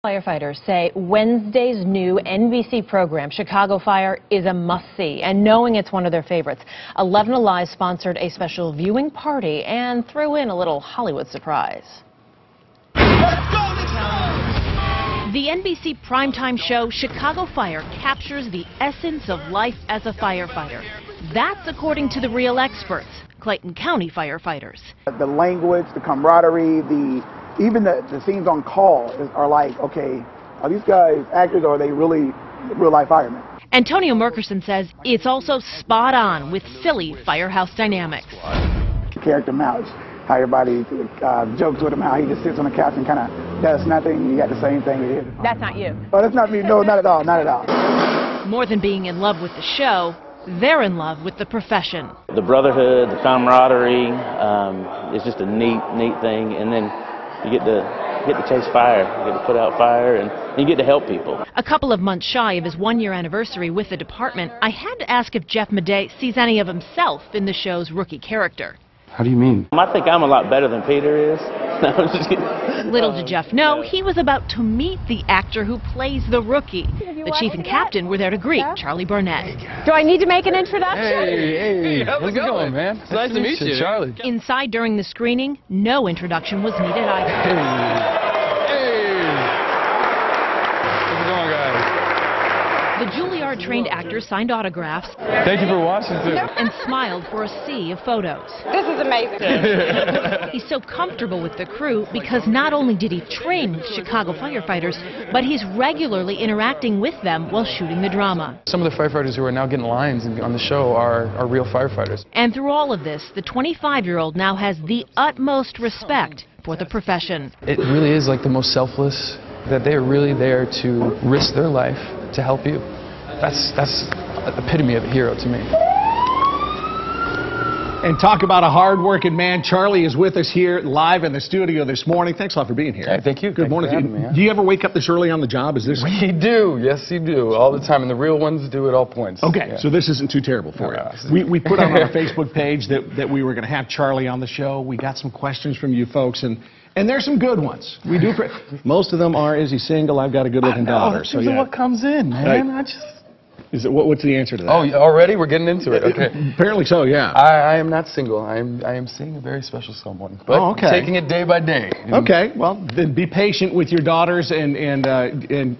Firefighters say Wednesday's new NBC program, Chicago Fire, is a must-see, and knowing it's one of their favorites, 11 Alive sponsored a special viewing party and threw in a little Hollywood surprise. The NBC primetime show Chicago Fire captures the essence of life as a firefighter. That's according to the real experts, Clayton County firefighters. The language, the camaraderie, even the scenes on call are like, okay, are these guys actors or are they really real-life firemen? Antonio Merkerson says it's also spot on with silly firehouse dynamics. Character Mouch, how everybody jokes with him, how he just sits on the couch and kind of does nothing. You got the same thing with him. That's not you. Oh, that's not me. No, not at all. Not at all. More than being in love with the show, they're in love with the profession. The brotherhood, the camaraderie, is just a neat thing. And then you get to chase fire, you get to put out fire, and you get to help people. A couple of months shy of his one-year anniversary with the department, I had to ask if Jeff Madej sees any of himself in the show's rookie character. How do you mean? I think I'm a lot better than Peter is. No, I'm just kidding. Little did Jeff know, he was about to meet the actor who plays the rookie. The chief and captain were there to greet Charlie Burnett. Do I need to make an introduction? Hey, how's it going, man? It's nice to meet you, Charlie. Inside during the screening, no introduction was needed either. Hey. How's it going, guys? The Juilliard-trained actor signed autographs. Thank you for watching, too. And smiled for a sea of photos. This is amazing. He's so comfortable with the crew because not only did he train with Chicago firefighters, but he's regularly interacting with them while shooting the drama. Some of the firefighters who are now getting lines on the show are real firefighters. And through all of this, the 25-year-old now has the utmost respect for the profession. It really is like the most selfless, that they're really there to risk their life to help you. That's the epitome of a hero to me. And talk about a hard-working man. Charlie is with us here live in the studio this morning. Thanks a lot for being here. Hey, thank you. Good morning. Do you ever wake up this early on the job? Is this? We do. Yes, you do. All the time. And the real ones do at all points. Okay, yeah. so this isn't too terrible for you. We put out on our Facebook page that we were going to have Charlie on the show. We got some questions from you folks, and there's some good ones. We do. Most of them are, is he single? I've got a good-looking daughter. So yeah. What comes in, man? Right. Is it, what's the answer to that? Oh, already? We're getting into it. Okay. Apparently so, yeah. I am not single. I am seeing a very special someone. But okay. Taking it day by day. Okay. Well, then be patient with your daughters and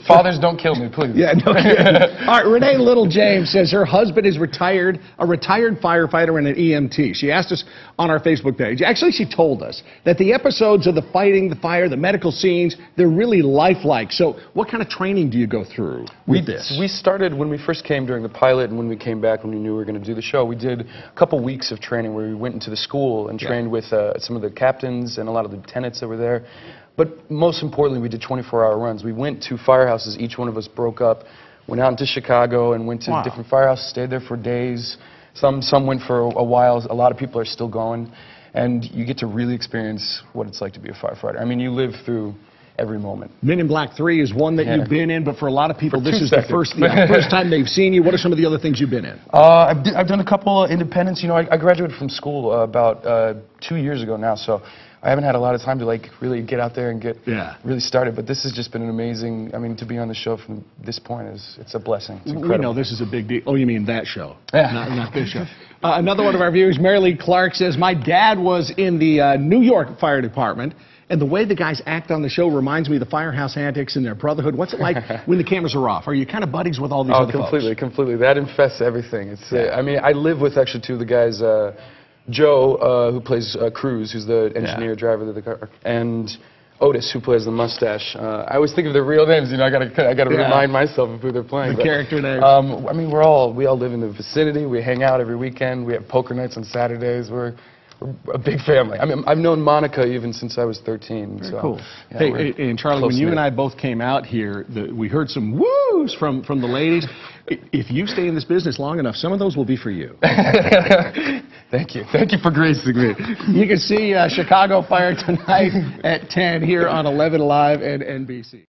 fathers, don't kill me, please. Yeah, no kidding. All right, Renee Little James says her husband is a retired firefighter and an EMT. She asked us on our Facebook page. Actually, she told us that the episodes of the fighting, the fire, the medical scenes, they're really lifelike. So what kind of training do you go through with this? We started when we first came during the pilot, and when we came back when we knew we were going to do the show, we did a couple weeks of training where we went into the school and trained with some of the captains and a lot of the lieutenants that were there. But most importantly, we did 24-hour runs. We went to firehouses. Each one of us broke up, went out into Chicago and went to different firehouses, stayed there for days. Some went for a while. A lot of people are still going. And you get to really experience what it's like to be a firefighter. I mean, you live through every moment. Men in Black 3 is one that you've been in, but for a lot of people, this is the first time they've seen you. What are some of the other things you've been in? I've done a couple of independents. You know, I graduated from school about 2 years ago now, so I haven't had a lot of time to really get out there and get really started. But this has just been an amazing. I mean, to be on the show from this point it's a blessing. It's incredible. We know this is a big deal. Oh, you mean that show? Yeah, not this show. Another one of our viewers, Mary Lee Clark, says my dad was in the New York Fire Department. And the way the guys act on the show reminds me of the firehouse antics and their brotherhood. What's it like when the cameras are off? Are you kind of buddies with all these other folks? Oh, completely. That infests everything. It's. I mean, I live with actually two of the guys. Joe, who plays Cruz, who's the engineer driver of the car, and Otis, who plays the mustache. I always think of their real names. You know, I gotta remind myself of who they're playing. The character name. I mean, we all live in the vicinity. We hang out every weekend. We have poker nights on Saturdays. We're a big family. I mean, I've known Monica even since I was 13. Very so, cool. Yeah, hey, and Charlie, when you and I both came out here, we heard some woos from the ladies. If you stay in this business long enough, some of those will be for you. Thank you. Thank you for gracing me. You can see Chicago Fire tonight at 10 here on 11 Live and NBC.